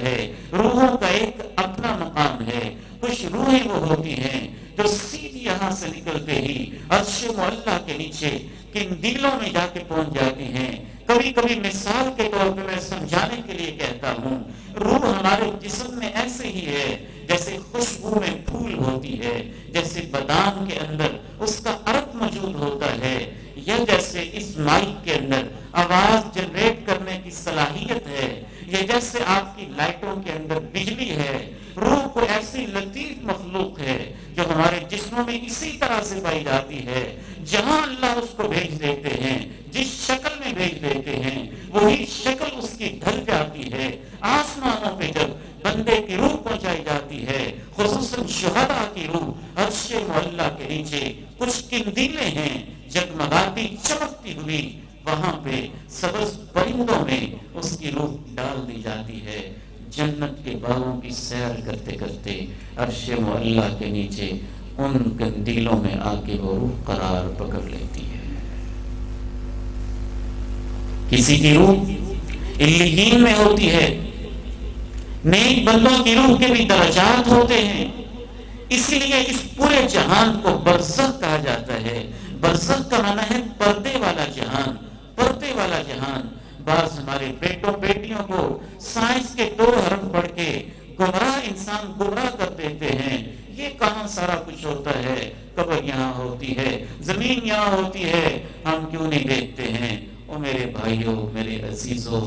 ہے. روحوں کا ایک اپنا مقام ہے. کچھ روحیں وہ ہوتی ہیں جو سیدھی یہاں سے نکلتے ہی عرش معلیٰ کے نیچے کن دلوں میں جا کے پہنچ جاتی ہیں. کبھی کبھی مثال کے طور پہ میں سمجھانے کے لیے کہتا ہوں، روح ہمارے جسم میں ایسے ہی ہے جیسے خوشبو میں پھول ہوتی ہے، جیسے بادام کے اندر اس کا عرق موجود ہوتا ہے، یا جیسے اس مائک کے اندر آواز جنریٹ کرنے کی صلاحیت ہے، یا جیسے آپ کی لائٹوں کے اندر بجلی ہے. روح کو ایسی لطیف مخلوق ہے جو ہمارے جسموں میں اسی طرح سے پائی جاتی ہے. جہاں اللہ اس کو بھیج دیتے ہیں، جس شکل میں بھیج دیتے ہیں، وہی شکل اس کی ڈھل جاتی ہے. آسمانوں پہ جب بندے کی روح پہنچائی جاتی ہے، خصوصاً شہداء کی روح عرش معلیٰ کے نیچے کچھ قندیلیں ہیں جگمگاتی چمکتی ہوئی، وہاں پہ سبز پرندوں میں اس کی روح ڈال دی جاتی ہے. جنت کے باغوں کی سیر کرتے کرتے عرش معلیٰ کے نیچے ان قندیلوں میں آ کے وہ روح قرار پکڑ لیتی ہے. کسی کی روح علیین میں ہوتی ہے. نیک بندوں کی روح کے بھی درجات ہوتے ہیں. اسی لیے اس پورے جہان کو برزخ کہا جاتا ہے. برزخ کا معنی ہے پردے والا جہان. پردے والا جہان. بعض ہمارے بیٹوں بیٹیوں کو سائنس کے 2 حرف پڑھ کے انسان گمراہ کر دیتے ہیں. یہ کہاں سارا کچھ ہوتا ہے؟ قبر یہاں ہوتی ہے، زمین یہاں ہوتی ہے، ہم کیوں نہیں دیکھتے ہیں؟ او میرے بھائیوں، میرے عزیزوں،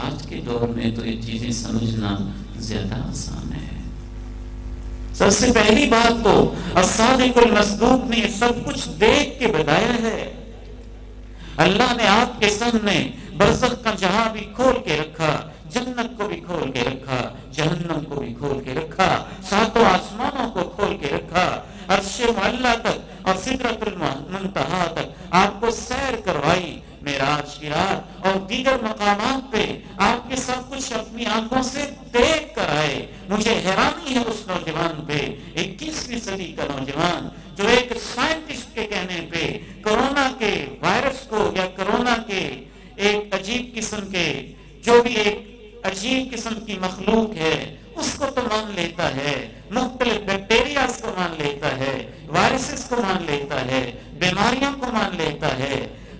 آج کے دور میں تو یہ چیزیں سمجھنا زیادہ آسان ہے. سب سے پہلی بات تو الصادق المصدوق نے یہ سب کچھ دیکھ کے بتایا ہے. اللہ نے آپ کے سامنے برزخ کا جہاں بھی کھول کے رکھا، جنت کو بھی کھول کے رکھا، جہنم کو بھی کھول کے رکھا، 7 آسمانوں کو کھول کے رکھا، عرش معلیٰ تک اور سدرۃ المنتہا تک آپ کو سیر کروائی. معراج کی رات اور دیگر مقامات پہ آپ کے سب کچھ اپنی آنکھوں سے دیکھ کر آئے. مجھے حیرانی ہے اس نوجوان پہ، 21ویں صدی کا نوجوان جو ایک سائنٹسٹ کے کہنے پہ کورونا کے وائرس کو یا کورونا کے ایک عجیب قسم کے جو بھی ایک عجیب قسم کی مخلوق ہے اس کو تو مان لیتا ہے، مختلف بیکٹیریاز کو مان لیتا ہے، وائرسز کو مان لیتا ہے، بیماریوں کو مان لیتا ہے،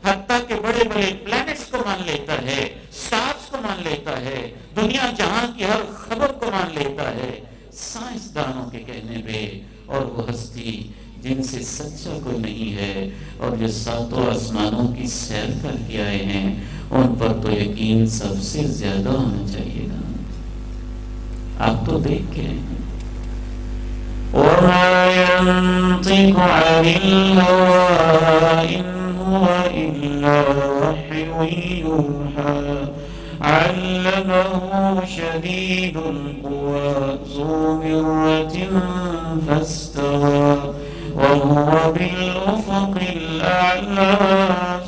حتیٰ کہ بڑے بڑے پلانٹس کو مان لیتا ہے، سٹارز کو مان لیتا ہے، دنیا جہاں کی ہر خبر کو مان لیتا ہے. سائنسدانوں کے کہنے پہ اور وہ ہستی جن سے سچا کوئی نہیں ہے اور جو 7 آسمانوں کی سیر کر کے آئے ہیں، ان پر تو یقین سب سے زیادہ ہونا چاہیے نا. آپ تو دیکھ کے وَمَا يَنطِقُ عَنِ الْهَوَىٰ إِنْ هُوَ إِلَّا وَحْيٌ يُوحَىٰ عَلَّمَهُ شَدِيدُ الْقُوَىٰ ذُو مِرَّةٍ فَاسْتَوَىٰ وَهُوَ بِالْأُفُقِ الْأَعْلَىٰ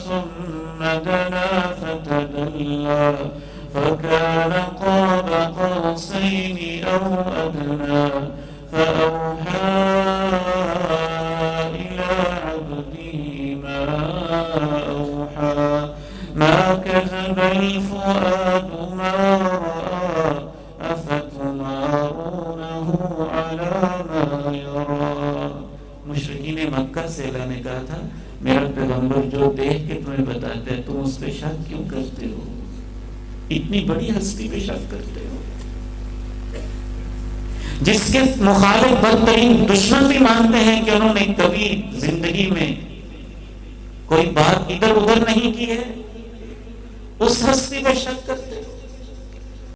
ثُمَّ دَنَا فَتَدَلَّىٰ فَكَانَ قَابَ قَوْسَيْنِ أَوْ أَدْنَىٰ فَأَوْحَىٰ إِلَىٰ عَبْدِهِ مَا أَوْحَىٰ مَا كَذَبَ الْفُؤَادُ مَا رَأَىٰ أَفَتُمَارُونَهُ عَلَىٰ مَا يَرَىٰ. مشرکین مکہ سے اللہ نے کہا تھا میرا پیغمبر جو دیکھ کے تمہیں بتاتا ہے تم اس پہ شک کیوں کرتے ہو؟ اتنی بڑی ہستی پہ شک کرتے ہو جس کے مخالف بدترین دشمن بھی مانتے ہیں کہ انہوں نے کبھی زندگی میں کوئی بات ادھر ادھر نہیں کی ہے. اس ہستی پہ شک کرتے ہو.